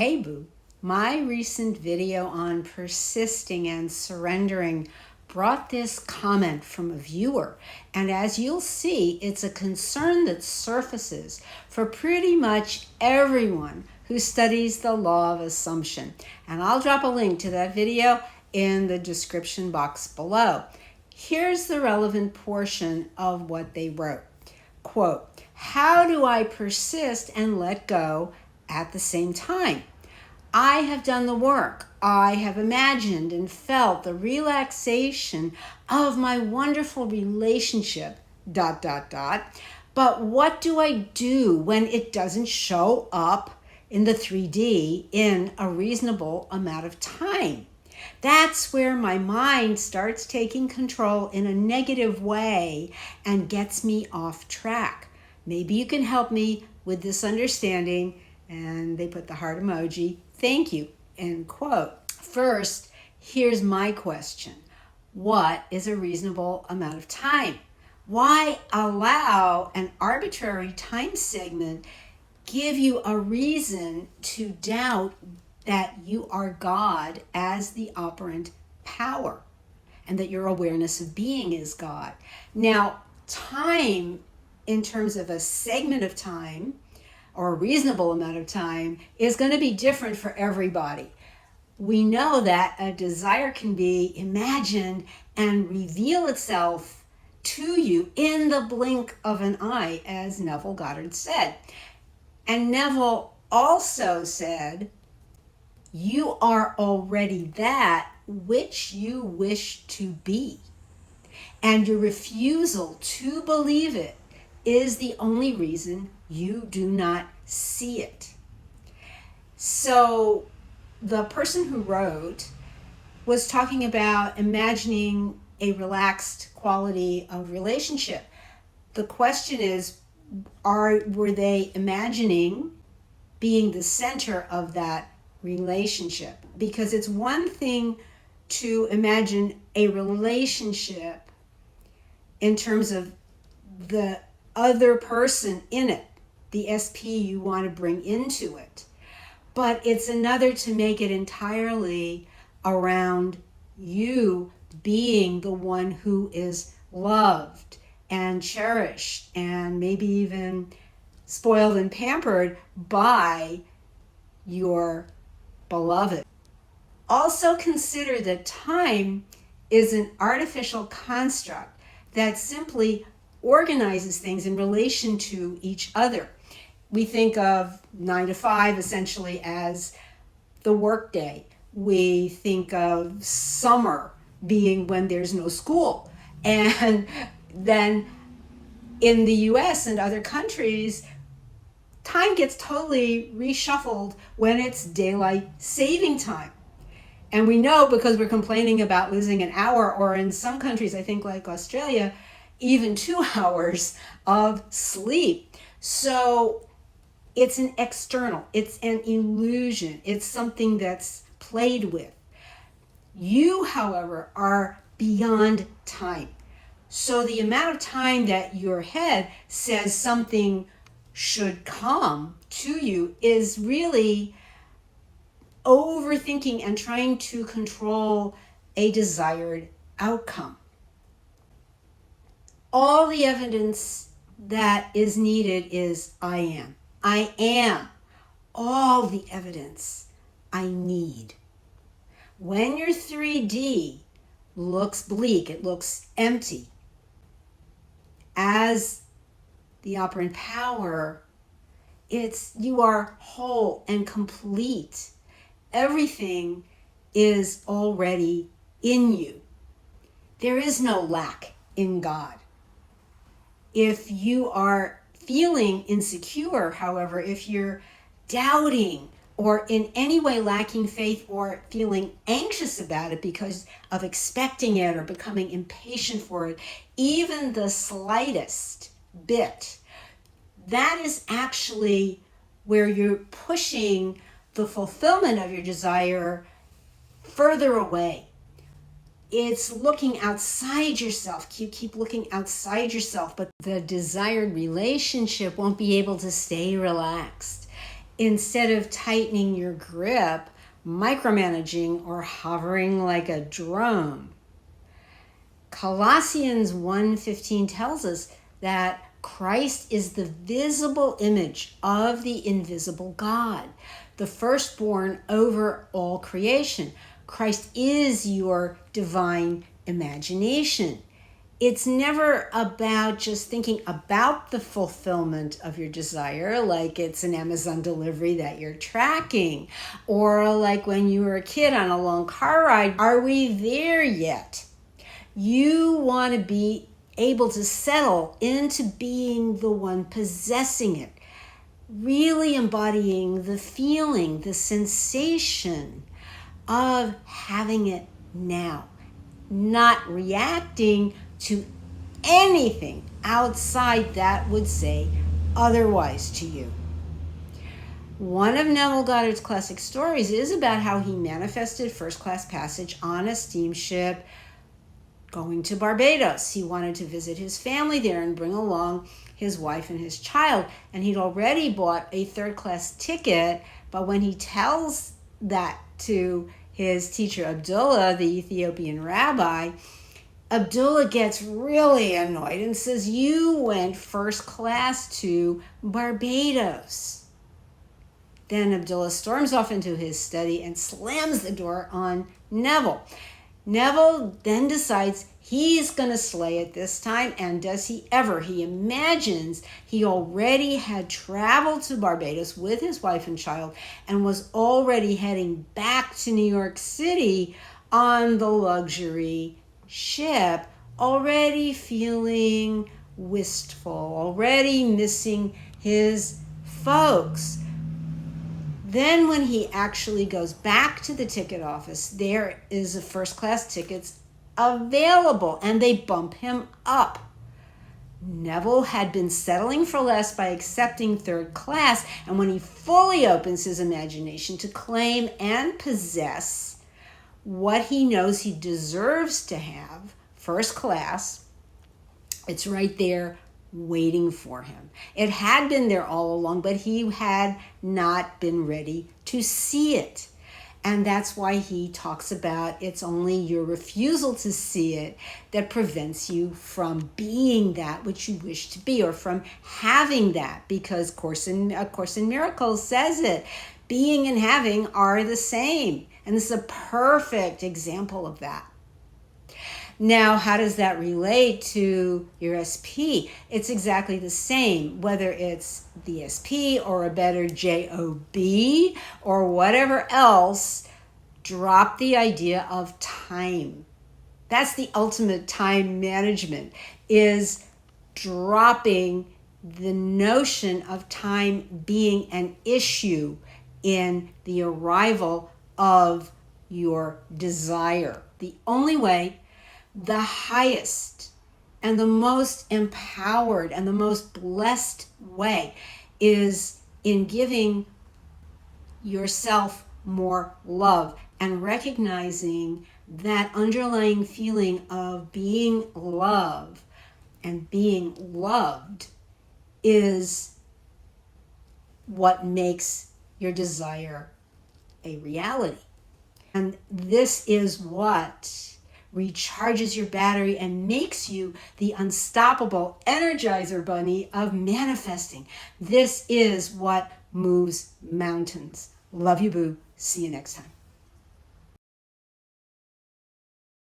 Hey boo, my recent video on persisting and surrendering brought this comment from a viewer, and as you'll see, it's a concern that surfaces for pretty much everyone who studies the law of assumption. And I'll drop a link to that video in the description box below. Here's the relevant portion of what they wrote. Quote, "How do I persist and let go at the same time? I have done the work. I have imagined and felt the relaxation of my wonderful relationship, ... But what do I do when it doesn't show up in the 3D in a reasonable amount of time? That's where my mind starts taking control in a negative way and gets me off track. Maybe you can help me with this understanding." And they put the heart emoji. "Thank you," end quote. First, here's my question. What is a reasonable amount of time? Why allow an arbitrary time segment give you a reason to doubt that you are God as the operant power and that your awareness of being is God? Now, time in terms of a segment of time or a reasonable amount of time is going to be different for everybody. We know that a desire can be imagined and reveal itself to you in the blink of an eye, as Neville Goddard said. And Neville also said, "You are already that which you wish to be. And your refusal to believe it is the only reason you do not see it." So the person who wrote was talking about imagining a relaxed quality of relationship. The question is, were they imagining being the center of that relationship? Because it's one thing to imagine a relationship in terms of the other person in it, the SP you want to bring into it. But it's another to make it entirely around you being the one who is loved and cherished and maybe even spoiled and pampered by your beloved. Also consider that time is an artificial construct that simply organizes things in relation to each other. We think of 9 to 5 essentially as the workday. We think of summer being when there's no school. And then in the US and other countries, time gets totally reshuffled when it's daylight saving time. And we know because we're complaining about losing an hour, or in some countries, I think like Australia, even 2 hours of sleep. So it's an external, it's an illusion, it's something that's played with. You, however, are beyond time. So the amount of time that your head says something should come to you is really overthinking and trying to control a desired outcome. All the evidence that is needed is I am. I am all the evidence I need. When your 3D looks bleak, it looks empty, as the operant power, you are whole and complete. Everything is already in you. There is no lack in God. If you are feeling insecure, however, if you're doubting or in any way lacking faith or feeling anxious about it because of expecting it or becoming impatient for it, even the slightest bit, that is actually where you're pushing the fulfillment of your desire further away. It's looking outside yourself. You keep looking outside yourself, but the desired relationship won't be able to stay relaxed. instead of tightening your grip, micromanaging, or hovering like a drone. Colossians 1:15 tells us that Christ is the visible image of the invisible God, the firstborn over all creation. Christ is your divine imagination. It's never about just thinking about the fulfillment of your desire, like it's an Amazon delivery that you're tracking, or like when you were a kid on a long car ride. Are we there yet? You want to be able to settle into being the one possessing it, really embodying the feeling, the sensation of having it now, not reacting to anything outside that would say otherwise to you. One of Neville Goddard's classic stories is about how he manifested first class passage on a steamship going to Barbados. He wanted to visit his family there and bring along his wife and his child. And he'd already bought a third class ticket, but when he tells that to his teacher Abdullah, the Ethiopian rabbi, Abdullah gets really annoyed and says, "You went first class to Barbados." Then Abdullah storms off into his study and slams the door on Neville. Neville then decides he's going to slay it this time, and does he ever? He imagines he already had traveled to Barbados with his wife and child and was already heading back to New York City on the luxury ship, already feeling wistful, already missing his folks. Then when he actually goes back to the ticket office, there is a first class tickets available, and they bump him up. Neville had been settling for less by accepting third class, and when he fully opens his imagination to claim and possess what he knows he deserves to have, first class, it's right there waiting for him. It had been there all along, but he had not been ready to see it. And that's why he talks about it's only your refusal to see it that prevents you from being that which you wish to be, or from having that, because Course in Miracles says it. Being and having are the same. And this is a perfect example of that. Now, how does that relate to your SP? It's exactly the same, whether it's the SP or a better JOB or whatever else. Drop the idea of time. That's the ultimate time management, is dropping the notion of time being an issue in the arrival of your desire. The only way, the highest and the most empowered and the most blessed way, is in giving yourself more love and recognizing that underlying feeling of being loved and being loved is what makes your desire a reality. And this is what recharges your battery and makes you the unstoppable Energizer Bunny of manifesting. This is what moves mountains. Love you, boo. See you next time.